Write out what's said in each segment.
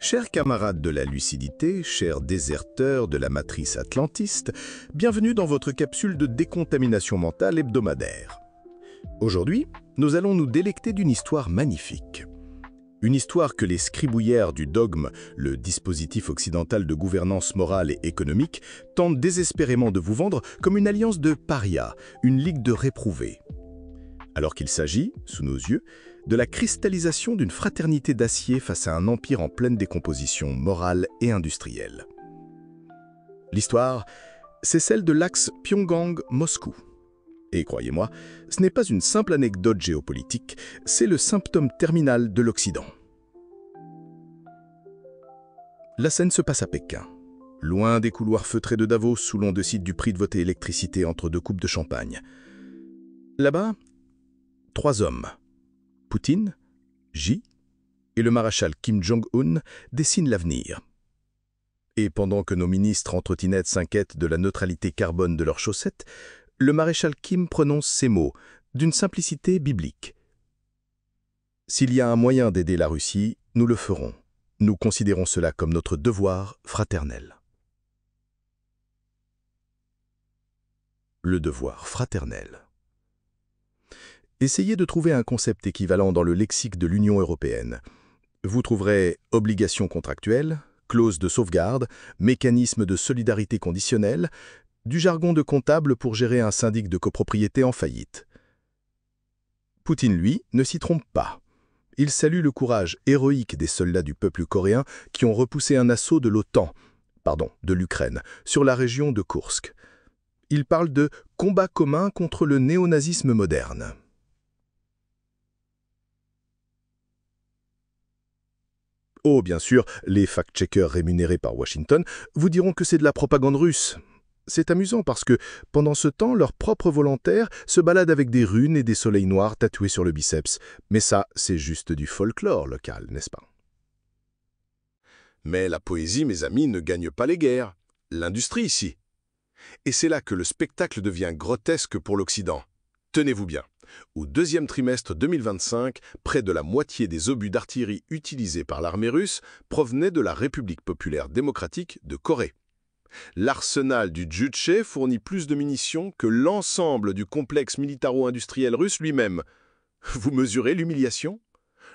Chers camarades de la lucidité, chers déserteurs de la matrice atlantiste, bienvenue dans votre capsule de décontamination mentale hebdomadaire. Aujourd'hui, nous allons nous délecter d'une histoire magnifique. Une histoire que les scribouillères du dogme, le dispositif occidental de gouvernance morale et économique, tentent désespérément de vous vendre comme une alliance de parias, une ligue de réprouvés. Alors qu'il s'agit, sous nos yeux, de la cristallisation d'une fraternité d'acier face à un empire en pleine décomposition morale et industrielle. L'histoire, c'est celle de l'axe Pyongyang-Moscou. Et croyez-moi, ce n'est pas une simple anecdote géopolitique, c'est le symptôme terminal de l'Occident. La scène se passe à Pékin, loin des couloirs feutrés de Davos où l'on décide du prix de votre électricité entre deux coupes de champagne. Là-bas, 3 hommes, Poutine, Xi et le maréchal Kim Jong-un dessinent l'avenir. Et pendant que nos ministres en trottinette s'inquiètent de la neutralité carbone de leurs chaussettes, le maréchal Kim prononce ces mots, d'une simplicité biblique. « S'il y a un moyen d'aider la Russie, nous le ferons. Nous considérons cela comme notre devoir fraternel. » Le devoir fraternel. Essayez de trouver un concept équivalent dans le lexique de l'Union européenne. Vous trouverez obligation contractuelle, clause de sauvegarde, mécanisme de solidarité conditionnelle, du jargon de comptable pour gérer un syndic de copropriété en faillite. Poutine, lui, ne s'y trompe pas. Il salue le courage héroïque des soldats du peuple coréen qui ont repoussé un assaut de de l'Ukraine, sur la région de Koursk. Il parle de « combat commun contre le néonazisme moderne ». Oh, bien sûr, les fact-checkers rémunérés par Washington vous diront que c'est de la propagande russe. C'est amusant parce que, pendant ce temps, leurs propres volontaires se baladent avec des runes et des soleils noirs tatoués sur le biceps. Mais ça, c'est juste du folklore local, n'est-ce pas? Mais la poésie, mes amis, ne gagne pas les guerres. L'industrie ici. Et c'est là que le spectacle devient grotesque pour l'Occident. Tenez-vous bien. Au deuxième trimestre 2025, près de la moitié des obus d'artillerie utilisés par l'armée russe provenaient de la République populaire démocratique de Corée. L'arsenal du Juche fournit plus de munitions que l'ensemble du complexe militaro-industriel russe lui-même. Vous mesurez l'humiliation?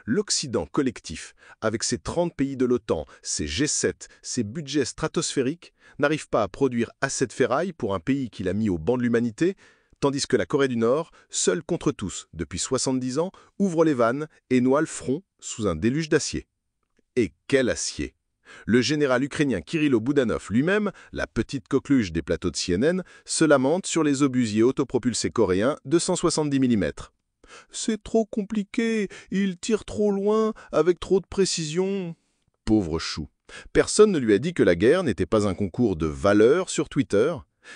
L'Occident collectif, avec ses 30 pays de l'OTAN, ses G7, ses budgets stratosphériques, n'arrive pas à produire assez de ferraille pour un pays qu'il a mis au banc de l'humanité, tandis que la Corée du Nord, seule contre tous depuis 70 ans, ouvre les vannes et noie le front sous un déluge d'acier. Et quel acier! Le général ukrainien Kirilo Boudanov lui-même, la petite coqueluche des plateaux de CNN, se lamente sur les obusiers autopropulsés coréens de 170 mm. « C'est trop compliqué, il tire trop loin, avec trop de précision. » Pauvre chou. Personne ne lui a dit que la guerre n'était pas un concours de valeurs sur Twitter.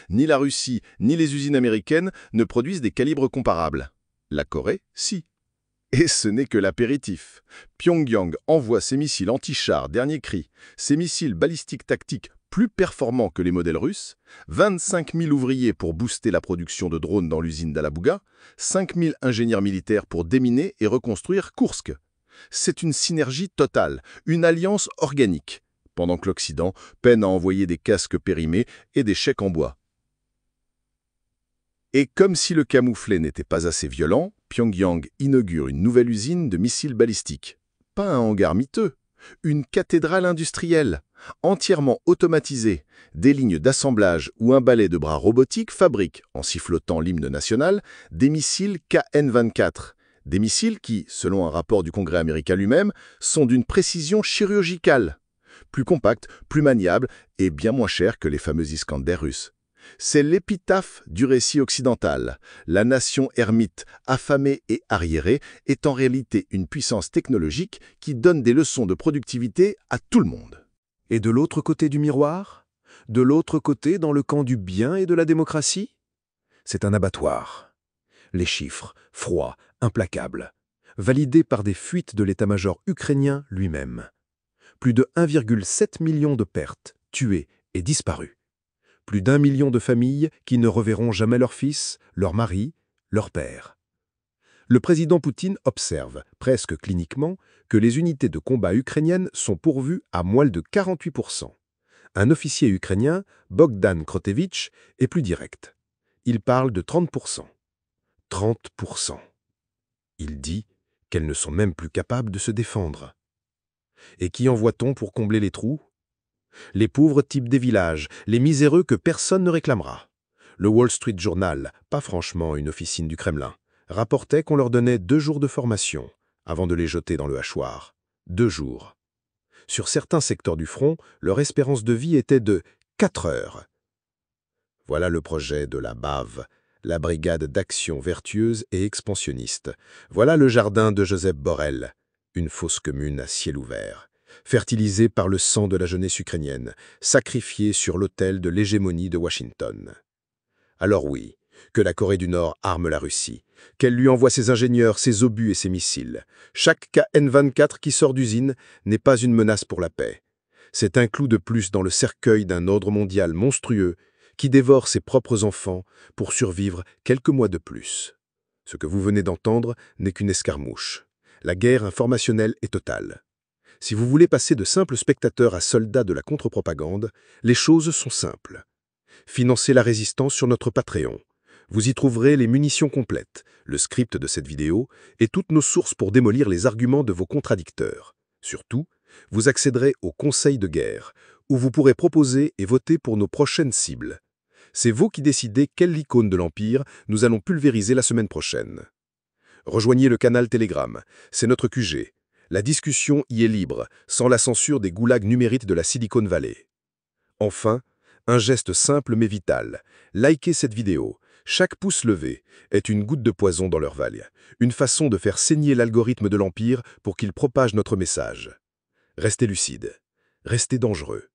Ni la Russie, ni les usines américaines ne produisent des calibres comparables. La Corée, si. Et ce n'est que l'apéritif. Pyongyang envoie ses missiles anti-chars dernier cri, ses missiles balistiques tactiques plus performants que les modèles russes, 25 000 ouvriers pour booster la production de drones dans l'usine d'Alabuga, 5 000 ingénieurs militaires pour déminer et reconstruire Koursk. C'est une synergie totale, une alliance organique, pendant que l'Occident peine à envoyer des casques périmés et des chèques en bois. Et comme si le camouflet n'était pas assez violent, Pyongyang inaugure une nouvelle usine de missiles balistiques. Pas un hangar miteux, une cathédrale industrielle, entièrement automatisée. Des lignes d'assemblage ou un balai de bras robotiques fabriquent, en sifflotant l'hymne national, des missiles KN-24. Des missiles qui, selon un rapport du Congrès américain lui-même, sont d'une précision chirurgicale. Plus compacts, plus maniables et bien moins chers que les fameux Iskander russes. C'est l'épitaphe du récit occidental. La nation ermite, affamée et arriérée, est en réalité une puissance technologique qui donne des leçons de productivité à tout le monde. Et de l'autre côté du miroir? De l'autre côté, dans le camp du bien et de la démocratie? C'est un abattoir. Les chiffres, froids, implacables, validés par des fuites de l'état-major ukrainien lui-même. Plus de 1,7 million de pertes, tuées et disparues. Plus d'1 million de familles qui ne reverront jamais leur fils, leur mari, leur père. Le président Poutine observe, presque cliniquement, que les unités de combat ukrainiennes sont pourvues à moins de 48%. Un officier ukrainien, Bogdan Krotevitch, est plus direct. Il parle de 30%. 30%. Il dit qu'elles ne sont même plus capables de se défendre. Et qui envoie-t-on pour combler les trous? Les pauvres types des villages, les miséreux que personne ne réclamera. Le Wall Street Journal, pas franchement une officine du Kremlin, rapportait qu'on leur donnait 2 jours de formation avant de les jeter dans le hachoir. 2 jours. Sur certains secteurs du front, leur espérance de vie était de 4 heures. Voilà le projet de la BAV, la Brigade d'Action Vertueuse et Expansionniste. Voilà le jardin de Joseph Borrell, une fosse commune à ciel ouvert, fertilisée par le sang de la jeunesse ukrainienne, sacrifiée sur l'autel de l'hégémonie de Washington. Alors oui, que la Corée du Nord arme la Russie, qu'elle lui envoie ses ingénieurs, ses obus et ses missiles. Chaque KN-24 qui sort d'usine n'est pas une menace pour la paix. C'est un clou de plus dans le cercueil d'un ordre mondial monstrueux qui dévore ses propres enfants pour survivre quelques mois de plus. Ce que vous venez d'entendre n'est qu'une escarmouche. La guerre informationnelle est totale. Si vous voulez passer de simples spectateurs à soldats de la contre-propagande, les choses sont simples. Financez la résistance sur notre Patreon. Vous y trouverez les munitions complètes, le script de cette vidéo et toutes nos sources pour démolir les arguments de vos contradicteurs. Surtout, vous accéderez au Conseil de guerre, où vous pourrez proposer et voter pour nos prochaines cibles. C'est vous qui décidez quelle icône de l'Empire nous allons pulvériser la semaine prochaine. Rejoignez le canal Telegram, c'est notre QG. La discussion y est libre, sans la censure des goulags numériques de la Silicon Valley. Enfin, un geste simple mais vital. Likez cette vidéo. Chaque pouce levé est une goutte de poison dans leur vague, une façon de faire saigner l'algorithme de l'Empire pour qu'il propage notre message. Restez lucide, restez dangereux.